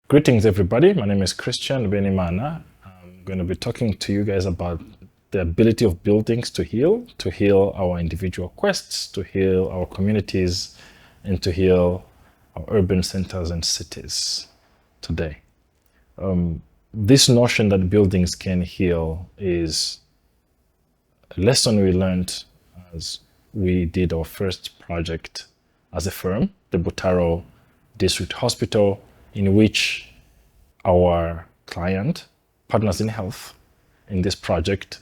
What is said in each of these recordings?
Greetings, everybody. My name is Christian Benimana. I'm going to be talking to you guys about the ability of buildings to heal our individual quests, to heal our communities, and to heal our urban centers and cities today. This notion that buildings can heal is a lesson we learned as we did our first project as a firm, the Butaro District Hospital, in which our client, Partners in Health, in this project,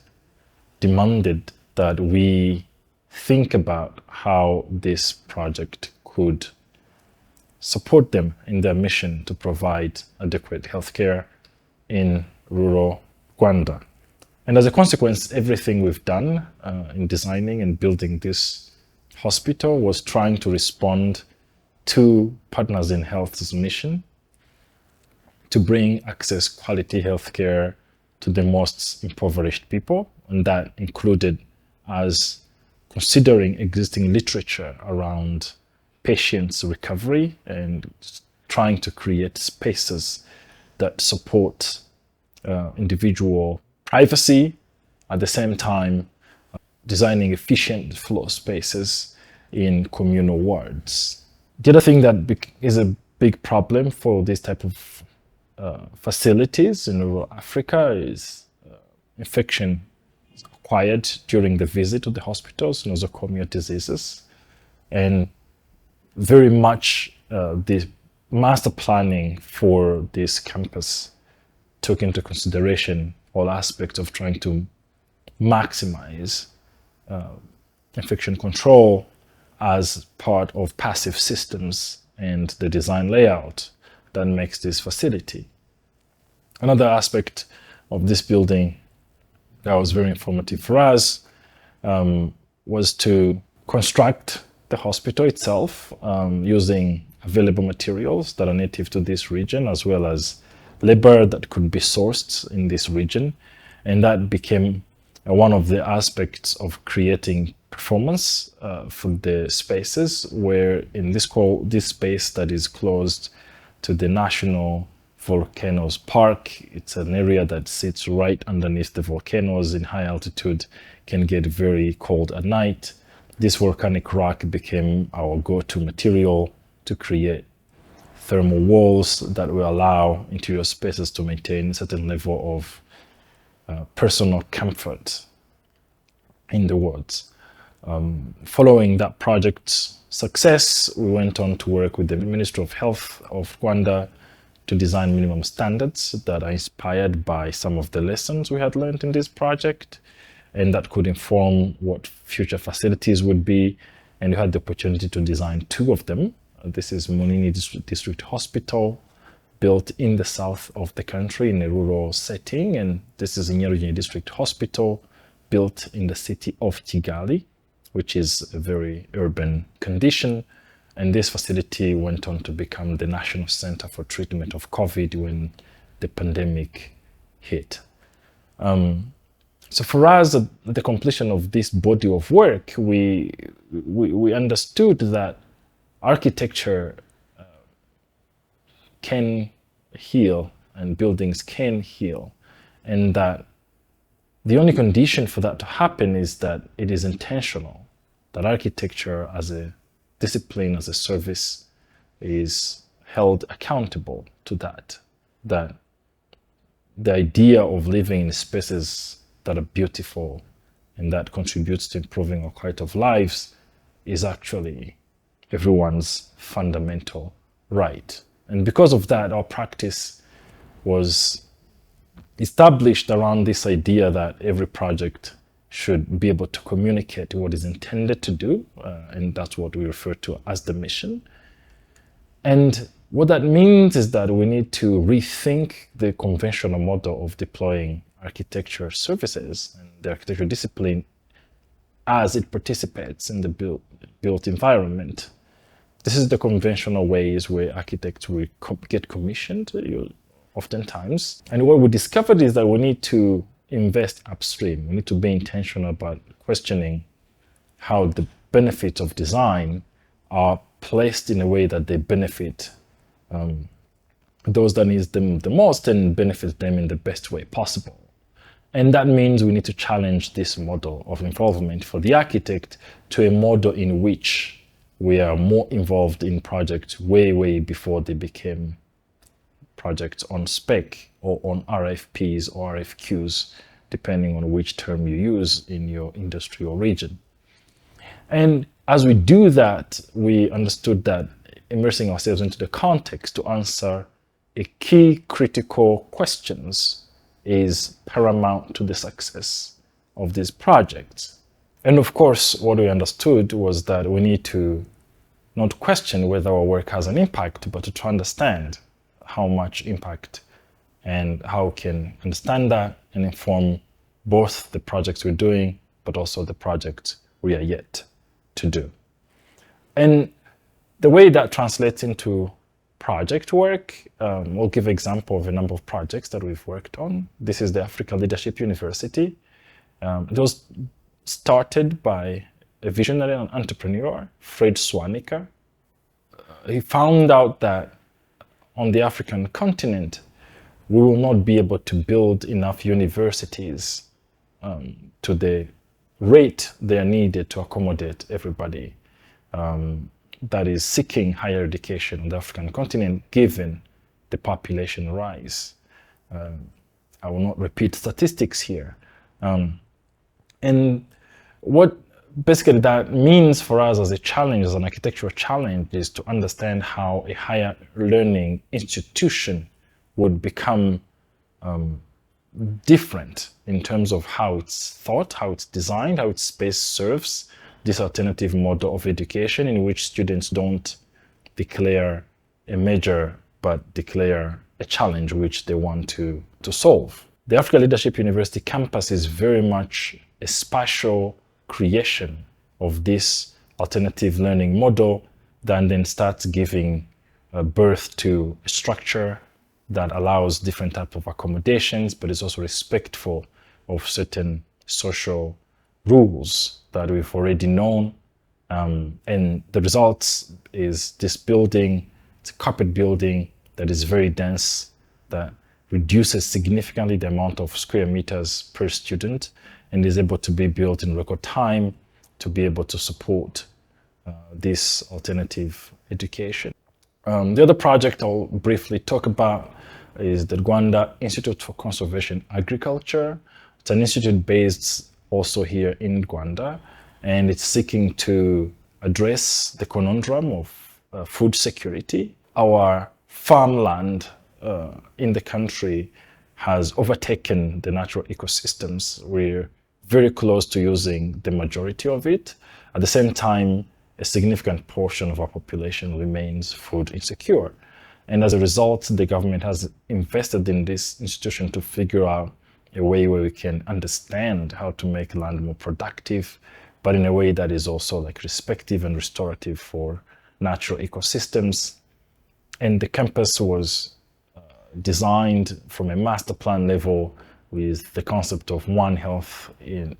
demanded that we think about how this project could support them in their mission to provide adequate healthcare in rural Rwanda. And as a consequence, everything we've done in designing and building this hospital was trying to respond to Partners in Health's mission to bring access quality healthcare to the most impoverished people. And that included us considering existing literature around patients' recovery and trying to create spaces that support individual privacy, at the same time designing efficient floor spaces in communal wards. The other thing that is a big problem for this type of facilities in rural Africa is infection acquired during the visit to the hospitals, nosocomial diseases. And very much the master planning for this campus took into consideration all aspects of trying to maximize infection control as part of passive systems and the design layout that makes this facility. Another aspect of this building that was very informative for us was to construct the hospital itself using available materials that are native to this region, as well as labor that could be sourced in this region. And that became one of the aspects of creating performance for the spaces, where in this space that is closed to the National Volcanoes Park, it's an area that sits right underneath the volcanoes in high altitude, can get very cold at night. This volcanic rock became our go-to material to create thermal walls that will allow interior spaces to maintain a certain level of personal comfort in the wards. Following that project's success, we went on to work with the Ministry of Health of Rwanda to design minimum standards that are inspired by some of the lessons we had learned in this project, and that could inform what future facilities would be. And we had the opportunity to design two of them. This is Munini District Hospital, built in the south of the country in a rural setting, and this is Nyarugenge District Hospital, built in the city of Kigali, which is a very urban condition. And this facility went on to become the National Center for Treatment of COVID when the pandemic hit. So for us, at the completion of this body of work, we understood that architecture can heal and buildings can heal, and that the only condition for that to happen is that it is intentional, that architecture as a discipline, as a service, is held accountable to that the idea of living in spaces that are beautiful and that contributes to improving our quality of lives is actually everyone's fundamental right. And because of that, our practice was established around this idea that every project should be able to communicate what is intended to do, and that's what we refer to as the mission. And what that means is that we need to rethink the conventional model of deploying architecture services and the architecture discipline as it participates in the built environment. This is the conventional ways where architects will get commissioned oftentimes. And what we discovered is that we need to invest upstream. We need to be intentional about questioning how the benefits of design are placed in a way that they benefit those that need them the most and benefit them in the best way possible. And that means we need to challenge this model of involvement for the architect to a model in which we are more involved in projects way before they became projects on spec or on RFPs or RFQs, depending on which term you use in your industry or region. And as we do that, we understood that immersing ourselves into the context to answer a key critical questions is paramount to the success of these projects. And of course, what we understood was that we need to not question whether our work has an impact, but to try to understand how much impact and how we can understand that and inform both the projects we're doing, but also the projects we are yet to do. And the way that translates into project work, we'll give an example of a number of projects that we've worked on. This is the Africa Leadership University. It was started by a visionary and entrepreneur, Fred Swanika. He found out that on the African continent, we will not be able to build enough universities to the rate they are needed to accommodate everybody that is seeking higher education on the African continent, given the population rise. I will not repeat statistics here. And what basically that means for us as a challenge, as an architectural challenge, is to understand how a higher learning institution would become different in terms of how it's thought, how it's designed, how its space serves this alternative model of education in which students don't declare a major, but declare a challenge which they want to solve. The Africa Leadership University campus is very much a spatial creation of this alternative learning model that then starts giving birth to a structure that allows different types of accommodations, but is also respectful of certain social rules that we've already known. And the results is this building, it's a carpet building that is very dense, that reduces significantly the amount of square meters per student, and is able to be built in record time to be able to support this alternative education. The other project I'll briefly talk about is the Rwanda Institute for Conservation Agriculture. It's an institute based also here in Rwanda, and it's seeking to address the conundrum of food security. Our farmland in the country has overtaken the natural ecosystems. We're very close to using the majority of it. At the same time, a significant portion of our population remains food insecure. And as a result, the government has invested in this institution to figure out a way where we can understand how to make land more productive, but in a way that is also like respective and restorative for natural ecosystems. And the campus was designed from a master plan level with the concept of One Health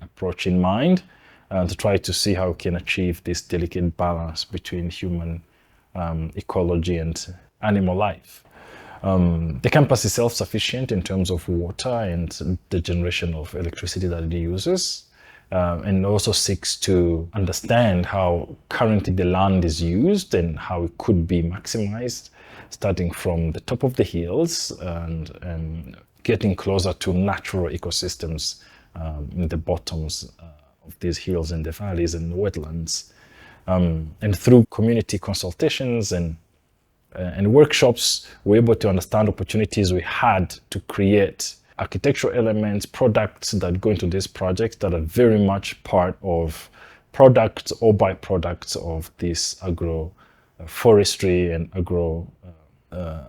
approach in mind, to try to see how we can achieve this delicate balance between human ecology and animal life. The campus is self-sufficient in terms of water and the generation of electricity that it uses, and also seeks to understand how currently the land is used and how it could be maximized, starting from the top of the hills and getting closer to natural ecosystems in the bottoms of these hills and the valleys and the wetlands. And through community consultations and workshops, we're able to understand opportunities we had to create architectural elements, products that go into these projects that are very much part of products or byproducts of this forestry and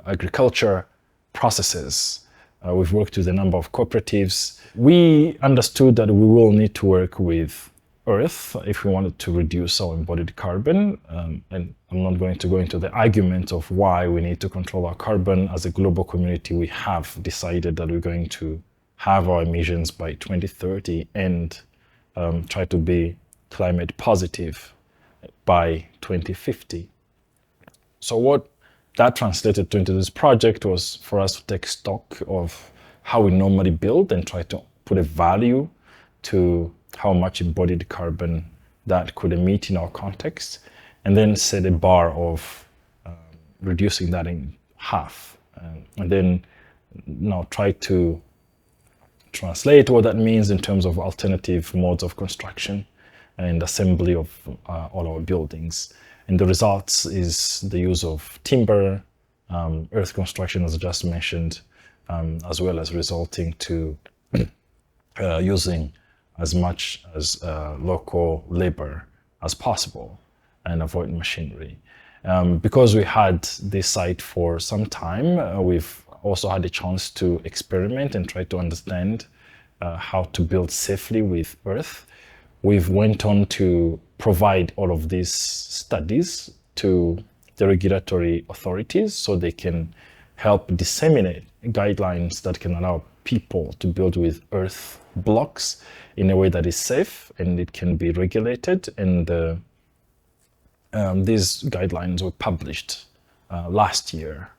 agriculture processes. We've worked with a number of cooperatives. We understood that we will need to work with Earth if we wanted to reduce our embodied carbon. And I'm not going to go into the argument of why we need to control our carbon. As a global community, we have decided that we're going to have our emissions by 2030 and try to be climate positive by 2050. So what that translated into this project was for us to take stock of how we normally build and try to put a value to how much embodied carbon that could emit in our context, and then set a bar of reducing that in half. And then now try to translate what that means in terms of alternative modes of construction and assembly of all our buildings. And the results is the use of timber, earth construction, as I just mentioned, as well as resulting to using as much as local labor as possible and avoid machinery. Because we had this site for some time, we've also had a chance to experiment and try to understand how to build safely with earth. We've went on to provide all of these studies to the regulatory authorities so they can help disseminate guidelines that can allow people to build with earth blocks in a way that is safe and it can be regulated. And these guidelines were published last year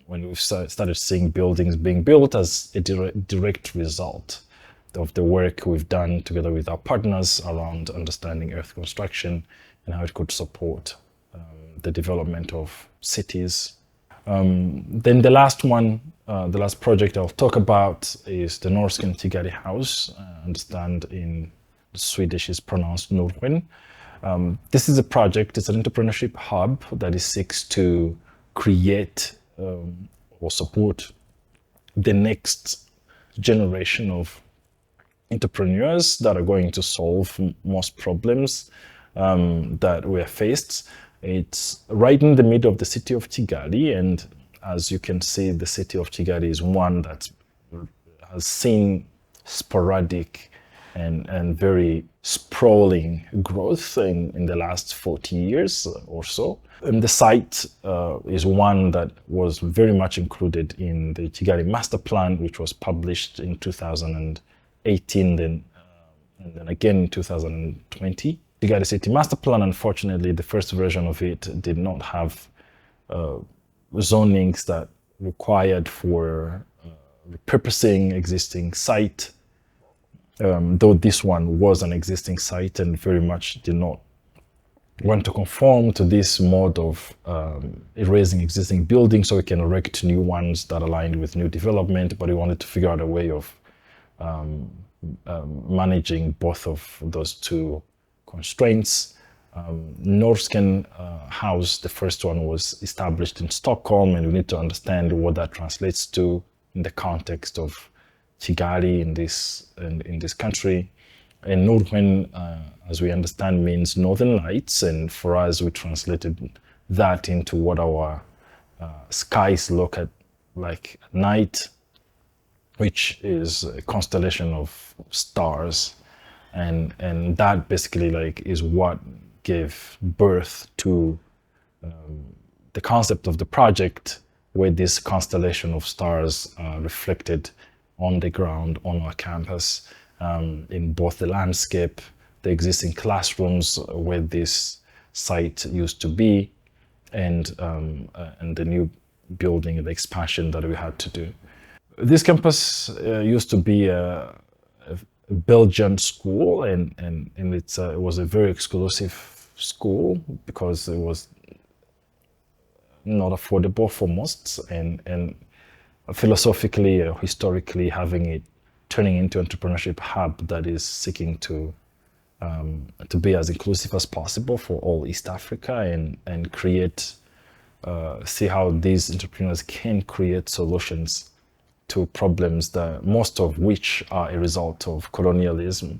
when we started seeing buildings being built as a direct result of the work we've done together with our partners around understanding earth construction and how it could support the development of cities. Then the last one, the last project I'll talk about is the Norsken Tigari House. I understand in Swedish is pronounced Norwen. This is a project, it's an entrepreneurship hub that seeks to create or support the next generation of entrepreneurs that are going to solve most problems that we're faced. It's right in the middle of the city of Kigali, and as you can see, the city of Kigali is one that has seen sporadic and very sprawling growth in the last 40 years or so. And the site is one that was very much included in the Kigali Master Plan, which was published in 2018, and then again in 2020. Kigali City Master Plan, unfortunately, the first version of it did not have zonings that required for repurposing existing site, though this one was an existing site and very much did not want to conform to this mode of erasing existing buildings so we can erect new ones that aligned with new development, but we wanted to figure out a way of managing both of those two constraints. Norsken House, the first one, was established in Stockholm, and we need to understand what that translates to in the context of Kigali in this country. And Norwen, as we understand, means Northern Lights, and for us, we translated that into what our skies look like at night, which is a constellation of stars. And that basically is what gave birth to the concept of the project, where this constellation of stars reflected on the ground on our campus, in both the landscape, the existing classrooms where this site used to be, and the new building, the expansion that we had to do. This campus used to be a Belgian school, and it was a very exclusive school because it was not affordable for most, and philosophically or historically turning into an entrepreneurship hub that is seeking to be as inclusive as possible for all East Africa, and create see how these entrepreneurs can create solutions to problems that most of which are a result of colonialism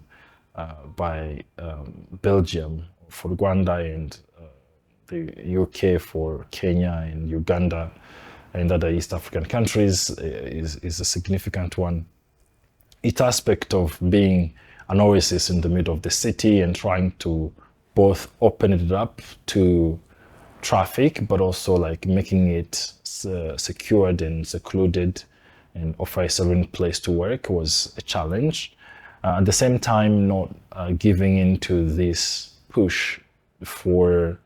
by Belgium for Rwanda, and the UK for Kenya and Uganda and other East African countries is a significant one. Its aspect of being an oasis in the middle of the city and trying to both open it up to traffic, but also making it secured and secluded and offer a serene place to work was a challenge. At the same time, not giving into this push for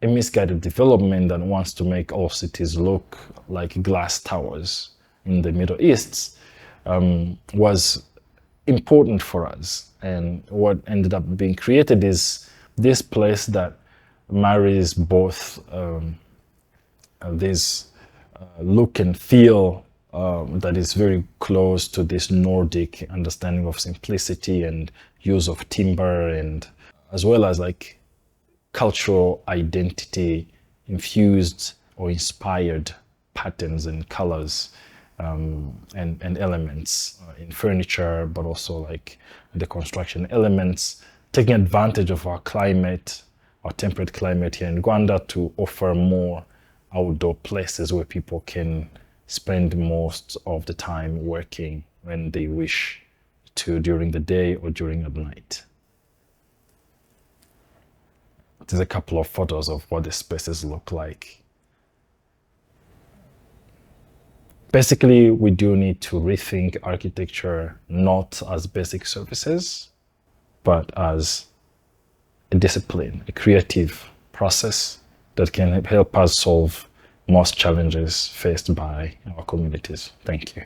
a misguided development that wants to make all cities look like glass towers in the Middle East was important for us. And what ended up being created is this place that marries both this look and feel that is very close to this Nordic understanding of simplicity and use of timber, and as well as like cultural identity infused or inspired patterns and colors and elements in furniture, but also like the construction elements, taking advantage of our climate, our temperate climate here in Rwanda, to offer more outdoor places where people can spend most of the time working when they wish to, during the day or during the night. There's a couple of photos of what the spaces look like. Basically, we do need to rethink architecture not as basic services, but as a discipline, a creative process that can help us solve most challenges faced by our communities. Thank you.